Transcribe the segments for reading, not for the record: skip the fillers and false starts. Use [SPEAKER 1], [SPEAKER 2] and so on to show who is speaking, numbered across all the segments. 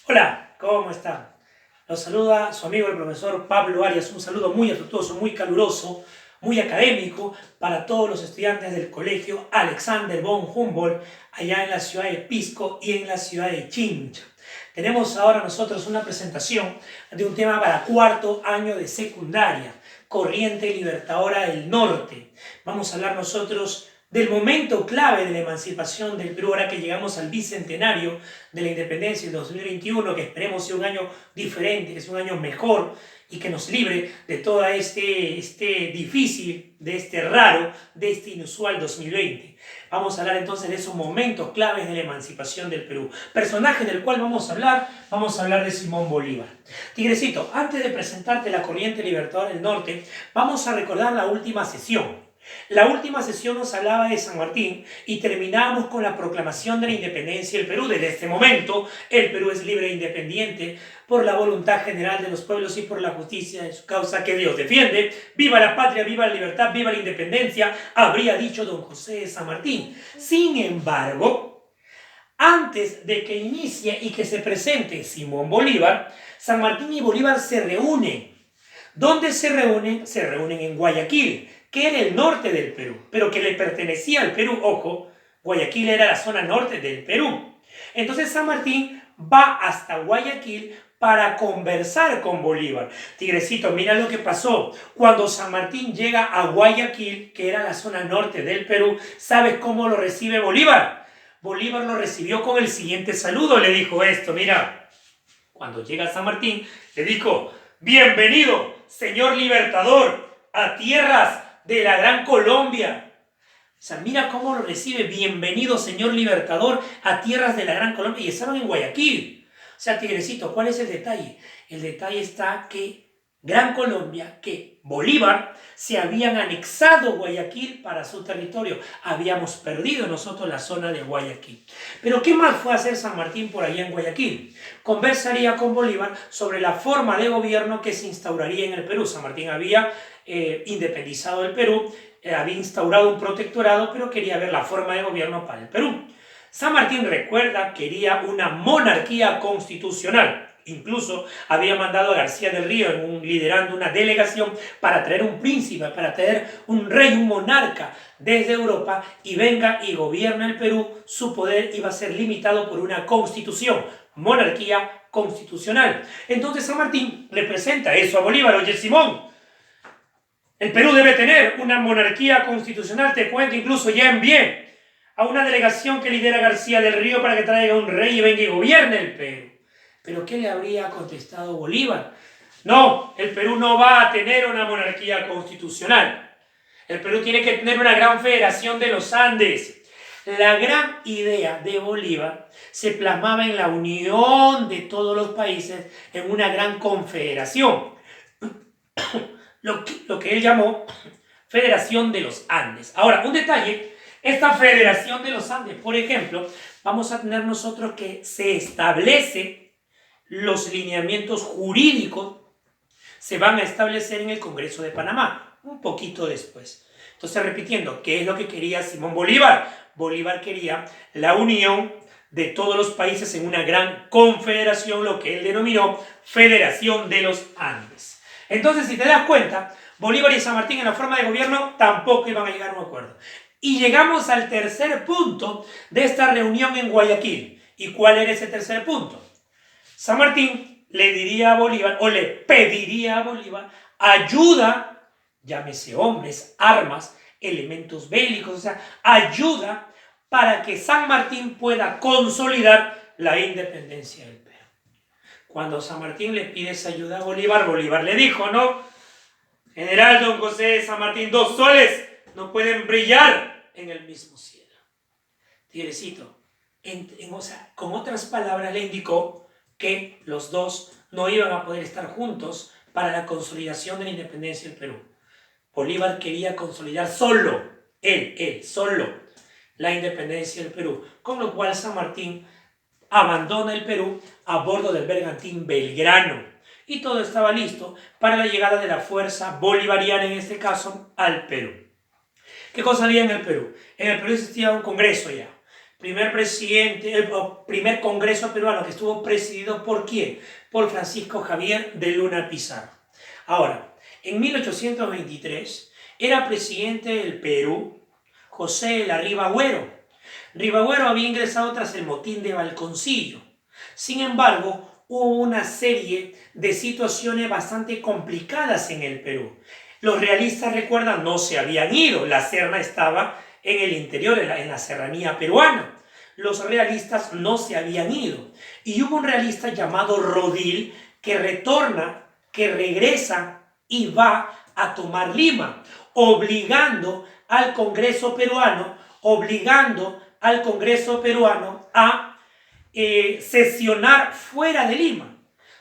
[SPEAKER 1] Hola, ¿cómo están? Los saluda su amigo el profesor Pablo Arias. Un saludo muy afectuoso, muy caluroso, muy académico para todos los estudiantes del colegio Alexander von Humboldt, allá en la ciudad de Pisco y en la ciudad de Chincha. Tenemos ahora nosotros una presentación de un tema para cuarto año de secundaria, Corriente Libertadora del Norte. Vamos a hablar nosotros del momento clave de la emancipación del Perú, ahora que llegamos al bicentenario de la independencia en 2021, que esperemos sea un año diferente, que sea un año mejor y que nos libre de todo este difícil, de este raro, de este inusual 2020. Vamos a hablar entonces de esos momentos claves de la emancipación del Perú. Personaje del cual vamos a hablar de Simón Bolívar. Tigrecito, antes de presentarte la Corriente Libertadora del Norte, vamos a recordar la última sesión. La última sesión nos hablaba de San Martín y terminábamos con la proclamación de la independencia del Perú. Desde este momento, el Perú es libre e independiente por la voluntad general de los pueblos y por la justicia de su causa que Dios defiende. ¡Viva la patria, viva la libertad, viva la independencia!, habría dicho don José de San Martín. Sin embargo, antes de que inicie y que se presente Simón Bolívar, San Martín y Bolívar se reúnen. ¿Dónde se reúnen? Se reúnen en Guayaquil, que era el norte del Perú, pero que le pertenecía al Perú. Ojo, Guayaquil era la zona norte del Perú. Entonces San Martín va hasta Guayaquil para conversar con Bolívar. Tigrecito, mira lo que pasó. Cuando San Martín llega a Guayaquil, que era la zona norte del Perú, ¿sabes cómo lo recibe Bolívar? Bolívar lo recibió con el siguiente saludo. Le dijo esto, mira, cuando llega San Martín, le dijo: bienvenido, señor libertador, a tierras de la Gran Colombia. O sea, mira cómo lo recibe: bienvenido, señor libertador, a tierras de la Gran Colombia. Y estaban en Guayaquil. O sea, tigrecito, ¿cuál es el detalle? El detalle está que Gran Colombia, que Bolívar, se habían anexado Guayaquil para su territorio. Habíamos perdido nosotros la zona de Guayaquil. Pero ¿qué más fue a hacer San Martín por allá en Guayaquil? Conversaría con Bolívar sobre la forma de gobierno que se instauraría en el Perú. San Martín había independizado el Perú, había instaurado un protectorado, pero quería ver la forma de gobierno para el Perú. San Martín, recuerda, quería una monarquía constitucional. Incluso había mandado a García del Río liderando una delegación para traer un príncipe, para traer un rey, un monarca desde Europa, y venga y gobierne el Perú. Su poder iba a ser limitado por una constitución, monarquía constitucional. Entonces San Martín le presenta eso a Bolívar: oye, Simón, el Perú debe tener una monarquía constitucional. Te cuento, incluso ya envié a una delegación que lidera García del Río para que traiga un rey y venga y gobierne el Perú. ¿Pero qué le habría contestado Bolívar? No, el Perú no va a tener una monarquía constitucional. El Perú tiene que tener una gran federación de los Andes. La gran idea de Bolívar se plasmaba en la unión de todos los países en una gran confederación. Lo que él llamó Federación de los Andes. Ahora, un detalle: esta Federación de los Andes, por ejemplo, vamos a tener nosotros que se establece los lineamientos jurídicos, se van a establecer en el Congreso de Panamá, un poquito después. Entonces, repitiendo, ¿qué es lo que quería Simón Bolívar? Bolívar quería la unión de todos los países en una gran confederación, lo que él denominó Federación de los Andes. Entonces, si te das cuenta, Bolívar y San Martín en la forma de gobierno tampoco iban a llegar a un acuerdo. Y llegamos al tercer punto de esta reunión en Guayaquil. ¿Y cuál era ese tercer punto? San Martín le diría a Bolívar, o le pediría a Bolívar, ayuda, llámese hombres, armas, elementos bélicos, o sea, ayuda para que San Martín pueda consolidar la independencia del Perú. Cuando San Martín le pide esa ayuda a Bolívar, Bolívar le dijo, ¿no? General don José de San Martín, 2 soles no pueden brillar en el mismo cielo. Tigrecito, o sea, con otras palabras le indicó que los dos no iban a poder estar juntos para la consolidación de la independencia del Perú. Bolívar quería consolidar solo, solo, la independencia del Perú, con lo cual San Martín abandona el Perú a bordo del bergantín Belgrano, y todo estaba listo para la llegada de la fuerza bolivariana, en este caso, al Perú. ¿Qué cosa había en el Perú? En el Perú existía un congreso ya, Primer presidente, primer congreso peruano que estuvo presidido ¿por quién? Por Francisco Javier de Luna Pizarro. Ahora, en 1823 era presidente del Perú José de la Riva Agüero. Riva Agüero había ingresado tras el motín de Balconcillo. Sin embargo, hubo una serie de situaciones bastante complicadas en el Perú. Los realistas, recuerdan, no se habían ido. La Serna estaba en el interior, en la serranía peruana. Los realistas no se habían ido. Y hubo un realista llamado Rodil que retorna, que regresa y va a tomar Lima, obligando al Congreso peruano a sesionar fuera de Lima.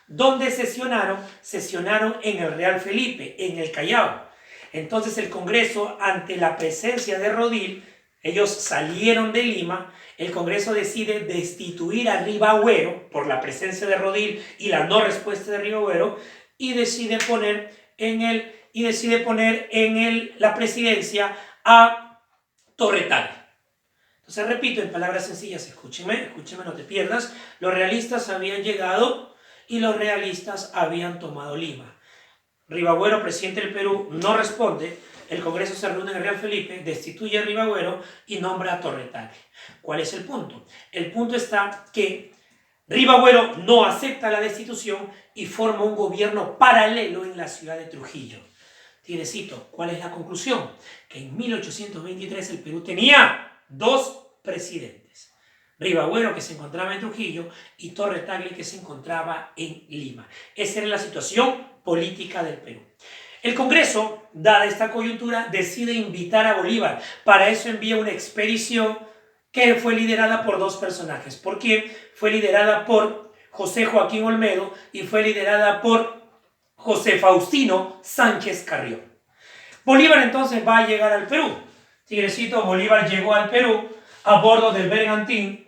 [SPEAKER 1] ¿Dónde sesionaron? Sesionaron en el Real Felipe, en el Callao. Entonces el Congreso, ante la presencia de Rodil, ellos salieron de Lima, el Congreso decide destituir a Riva Agüero por la presencia de Rodil y la no respuesta de Riva Agüero, y decide poner en la presidencia a Torre. Entonces repito en palabras sencillas, escúcheme, no te pierdas, los realistas habían llegado y los realistas habían tomado Lima. Riva Agüero, presidente del Perú, no responde, el Congreso se reúne en el Real Felipe, destituye a Riva Agüero y nombra a Torre. ¿Cuál es el punto? El punto está que Riva Agüero no acepta la destitución y forma un gobierno paralelo en la ciudad de Trujillo. Tirecito, ¿cuál es la conclusión? Que en 1823 el Perú tenía dos presidentes. Riva Agüero, que se encontraba en Trujillo, y Torre Tagle, que se encontraba en Lima. Esa era la situación política del Perú. El Congreso, dada esta coyuntura, decide invitar a Bolívar. Para eso envía una expedición que fue liderada por dos personajes. ¿Por quién? Fue liderada por José Joaquín Olmedo y fue liderada por José Faustino Sánchez Carrión. Bolívar entonces va a llegar al Perú. Tigrecito, Bolívar llegó al Perú a bordo del bergantín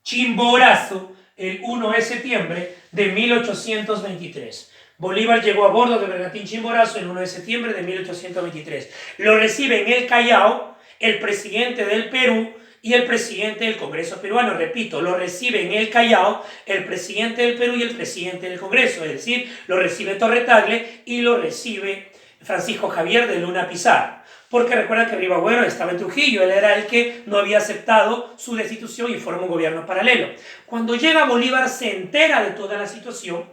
[SPEAKER 1] Chimborazo el 1 de septiembre de 1823. Bolívar llegó a bordo del bergantín Chimborazo el 1 de septiembre de 1823. Lo recibe en el Callao el presidente del Perú y el presidente del Congreso peruano. Repito, lo recibe en el Callao el presidente del Perú y el presidente del Congreso. Es decir, lo recibe Torre Tagle y lo recibe Francisco Javier de Luna Pizarro. Porque recuerda que Riva Agüero estaba en Trujillo, él era el que no había aceptado su destitución y forma un gobierno paralelo. Cuando llega Bolívar se entera de toda la situación,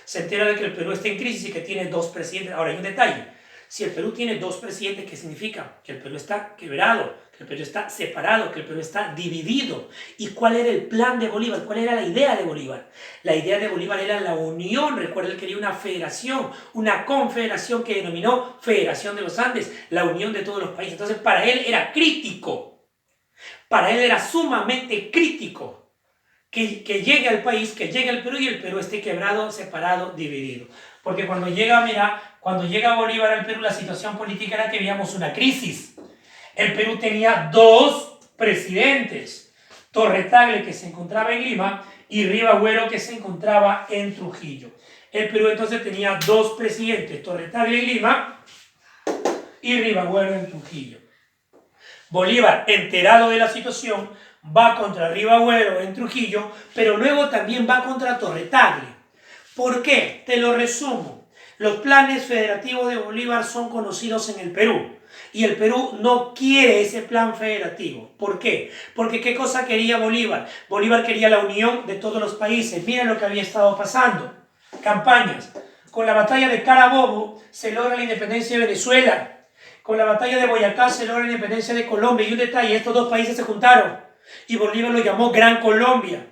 [SPEAKER 1] se entera de que el Perú está en crisis y que tiene dos presidentes. Ahora hay un detalle, si el Perú tiene dos presidentes, ¿qué significa? Que el Perú está quebrado, que el Perú está separado, que el Perú está dividido. ¿Y cuál era el plan de Bolívar? ¿Cuál era la idea de Bolívar? La idea de Bolívar era la unión. Recuerda, él quería una federación, una confederación que denominó Federación de los Andes, la unión de todos los países. Entonces para él era crítico, para él era sumamente crítico que llegue al país, que llegue al Perú y el Perú esté quebrado, separado, dividido. Porque cuando llega Bolívar al Perú, la situación política era que veíamos una crisis. El Perú tenía dos presidentes, Torre Tagle, que se encontraba en Lima, y Riva Agüero, que se encontraba en Trujillo. El Perú entonces tenía dos presidentes, Torre Tagle en Lima y Riva Agüero en Trujillo. Bolívar, enterado de la situación, va contra Riva Agüero en Trujillo, pero luego también va contra Torre Tagle. ¿Por qué? Te lo resumo. Los planes federativos de Bolívar son conocidos en el Perú y el Perú no quiere ese plan federativo. ¿Por qué? Porque ¿qué cosa quería Bolívar? Bolívar quería la unión de todos los países. Mira lo que había estado pasando. Campañas. Con la batalla de Carabobo se logra la independencia de Venezuela. Con la batalla de Boyacá se logra la independencia de Colombia. Y un detalle, estos dos países se juntaron y Bolívar lo llamó Gran Colombia.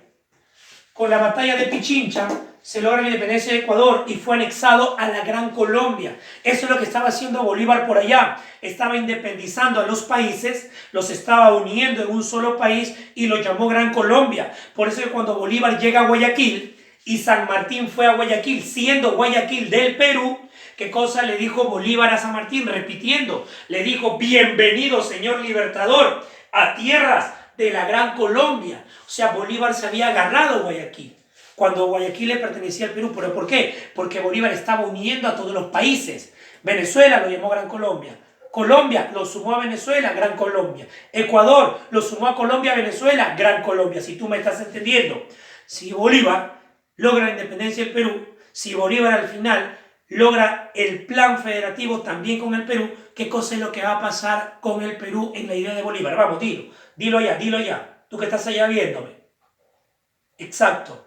[SPEAKER 1] Con la batalla de Pichincha se logra la independencia de Ecuador y fue anexado a la Gran Colombia. Eso es lo que estaba haciendo Bolívar por allá. Estaba independizando a los países, los estaba uniendo en un solo país y lo llamó Gran Colombia. Por eso que cuando Bolívar llega a Guayaquil y San Martín fue a Guayaquil, siendo Guayaquil del Perú, ¿qué cosa le dijo Bolívar a San Martín? Repitiendo, le dijo: bienvenido, señor libertador, a tierras de la Gran Colombia. O sea, Bolívar se había agarrado a Guayaquil, cuando Guayaquil le pertenecía al Perú. ¿Pero por qué? Porque Bolívar estaba uniendo a todos los países. Venezuela lo llamó Gran Colombia, Colombia lo sumó a Venezuela, Gran Colombia. Ecuador lo sumó a Colombia, Venezuela, Gran Colombia. Si tú me estás entendiendo, si Bolívar logra la independencia del Perú, si Bolívar al final logra el plan federativo también con el Perú, ¿qué cosa es lo que va a pasar con el Perú en la idea de Bolívar? Vamos, dilo ya, tú que estás allá viéndome. Exacto.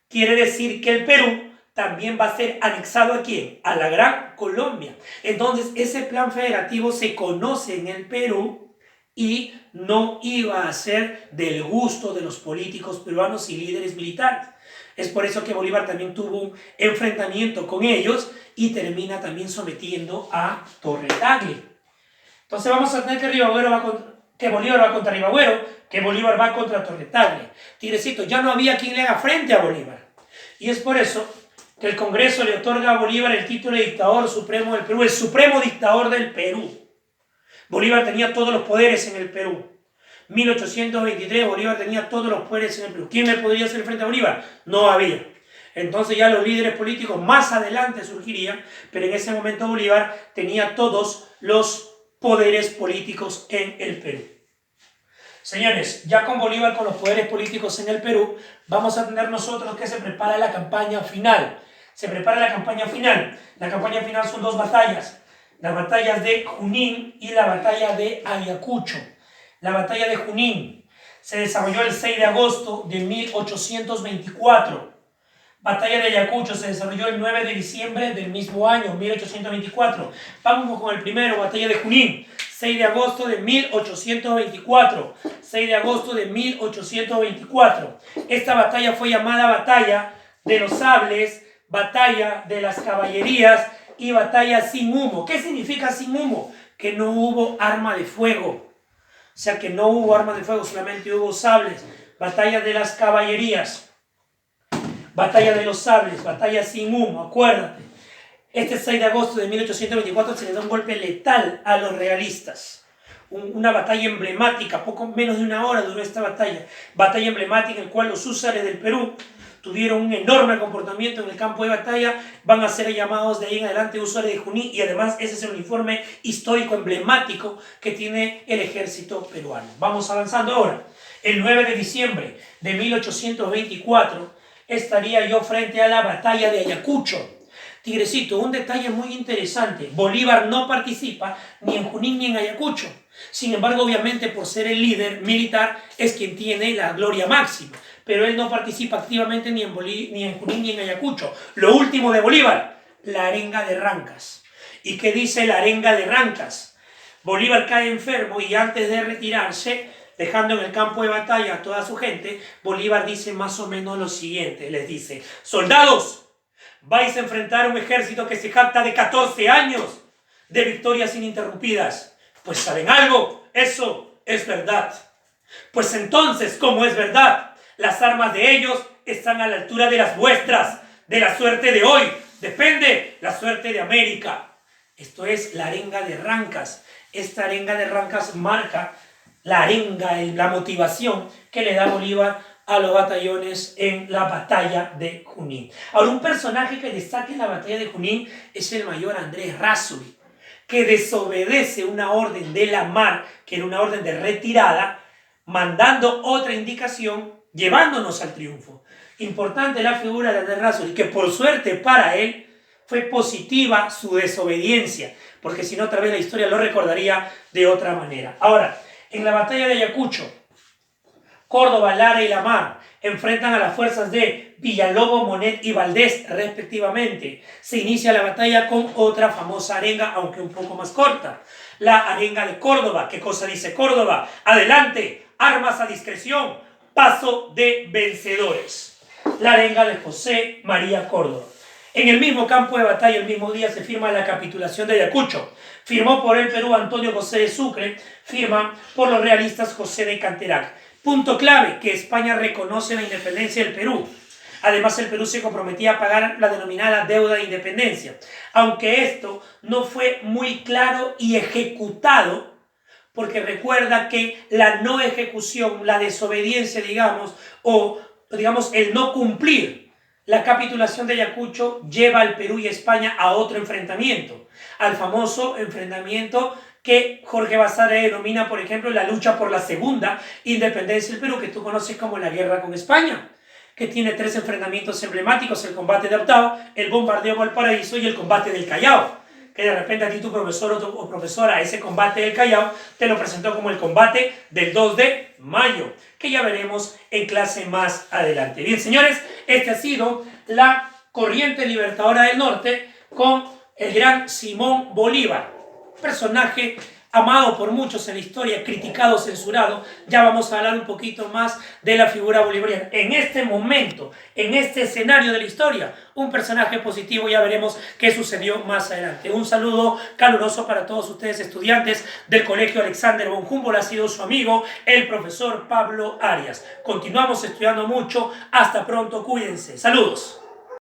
[SPEAKER 1] Quiere decir que el Perú también va a ser anexado ¿a quién? A la Gran Colombia. Entonces, ese plan federativo se conoce en el Perú y no iba a ser del gusto de los políticos peruanos y líderes militares. Es por eso que Bolívar también tuvo un enfrentamiento con ellos y termina también sometiendo a Torre Tagle. Entonces vamos a tener que Bolívar va contra Ribagüero, que Bolívar va contra Torre Tagle. Tigrecito, ya no había quien le haga frente a Bolívar. Y es por eso que el Congreso le otorga a Bolívar el título de dictador supremo del Perú, el supremo dictador del Perú. Bolívar tenía todos los poderes en el Perú. 1823 Bolívar tenía todos los poderes en el Perú. ¿Quién le podría hacer frente a Bolívar? No había. Entonces ya los líderes políticos más adelante surgirían, pero en ese momento Bolívar tenía todos los poderes políticos en el Perú. Señores, ya con Bolívar con los poderes políticos en el Perú, vamos a tener nosotros que se prepara la campaña final. Se prepara la campaña final. La campaña final son dos batallas. Las batallas de Junín y la batalla de Ayacucho. La batalla de Junín se desarrolló el 6 de agosto de 1824. Batalla de Ayacucho se desarrolló el 9 de diciembre del mismo año, 1824. Vamos con el primero, batalla de Junín. 6 de agosto de 1824. 6 de agosto de 1824. Esta batalla fue llamada batalla de los sables, batalla de las caballerías y batalla sin humo. ¿Qué significa sin humo? Que no hubo arma de fuego. O sea que no hubo armas de fuego, solamente hubo sables. Batalla de las caballerías. Batalla de los sables, batalla sin humo, acuérdate. Este 6 de agosto de 1824 se le da un golpe letal a los realistas. Una batalla emblemática, poco menos de una hora duró esta batalla. Batalla emblemática en la cual los húsares del Perú tuvieron un enorme comportamiento en el campo de batalla, van a ser llamados de ahí en adelante usuarios de Junín y además ese es el uniforme histórico emblemático que tiene el ejército peruano. Vamos avanzando ahora. El 9 de diciembre de 1824 estaría yo frente a la batalla de Ayacucho. Tigrecito, un detalle muy interesante. Bolívar no participa ni en Junín ni en Ayacucho. Sin embargo, obviamente, por ser el líder militar, es quien tiene la gloria máxima. Pero él no participa activamente ni en Junín ni en Ayacucho. Lo último de Bolívar, la arenga de Rancas. ¿Y qué dice la arenga de Rancas? Bolívar cae enfermo y antes de retirarse, dejando en el campo de batalla a toda su gente, Bolívar dice más o menos lo siguiente. Les dice, soldados, vais a enfrentar a un ejército que se jacta de 14 años de victorias ininterrumpidas. Pues ¿saben algo? Eso es verdad. Pues entonces, como es verdad, las armas de ellos están a la altura de las vuestras. De la suerte de hoy depende la suerte de América. Esto es la arenga de Rancas. Esta arenga de Rancas marca la arenga, la motivación que le da Bolívar a los batallones en la batalla de Junín. Ahora, un personaje que destaca en la batalla de Junín es el mayor Andrés Rázuri, que desobedece una orden de la mar, que era una orden de retirada, mandando otra indicación, llevándonos al triunfo. Importante la figura de Andrés Rázuri, que por suerte para él fue positiva su desobediencia, porque si no, otra vez la historia lo recordaría de otra manera. Ahora, en la batalla de Ayacucho, Córdoba, Lara y La Mar enfrentan a las fuerzas de Villalobos, Monet y Valdés, respectivamente. Se inicia la batalla con otra famosa arenga, aunque un poco más corta. La arenga de Córdoba. ¿Qué cosa dice Córdoba? Adelante, armas a discreción, paso de vencedores. La arenga de José María Córdoba. En el mismo campo de batalla, el mismo día, se firma la capitulación de Ayacucho. Firmó por el Perú Antonio José de Sucre, firma por los realistas José de Canterac. Punto clave, que España reconoce la independencia del Perú. Además, el Perú se comprometía a pagar la denominada deuda de independencia. Aunque esto no fue muy claro y ejecutado, porque recuerda que la no ejecución, la desobediencia, digamos, o digamos el no cumplir la capitulación de Ayacucho lleva al Perú y España a otro enfrentamiento, al famoso enfrentamiento que Jorge Basadre denomina, por ejemplo, la lucha por la segunda independencia del Perú, que tú conoces como la guerra con España, que tiene 3 enfrentamientos emblemáticos: el combate de Artao, el bombardeo de Valparaíso y el combate del Callao, que de repente a ti tu profesor o profesora ese combate del Callao te lo presentó como el combate del 2 de mayo, que ya veremos en clase más adelante. Bien, señores, esta ha sido la corriente libertadora del norte con el gran Simón Bolívar, personaje amado por muchos en la historia, criticado, censurado. Ya vamos a hablar un poquito más de la figura bolivariana. En este momento, en este escenario de la historia, un personaje positivo, ya veremos qué sucedió más adelante. Un saludo caluroso para todos ustedes, estudiantes del Colegio Alexander von Humboldt. Ha sido su amigo, el profesor Pablo Arias. Continuamos estudiando mucho. Hasta pronto, cuídense. Saludos.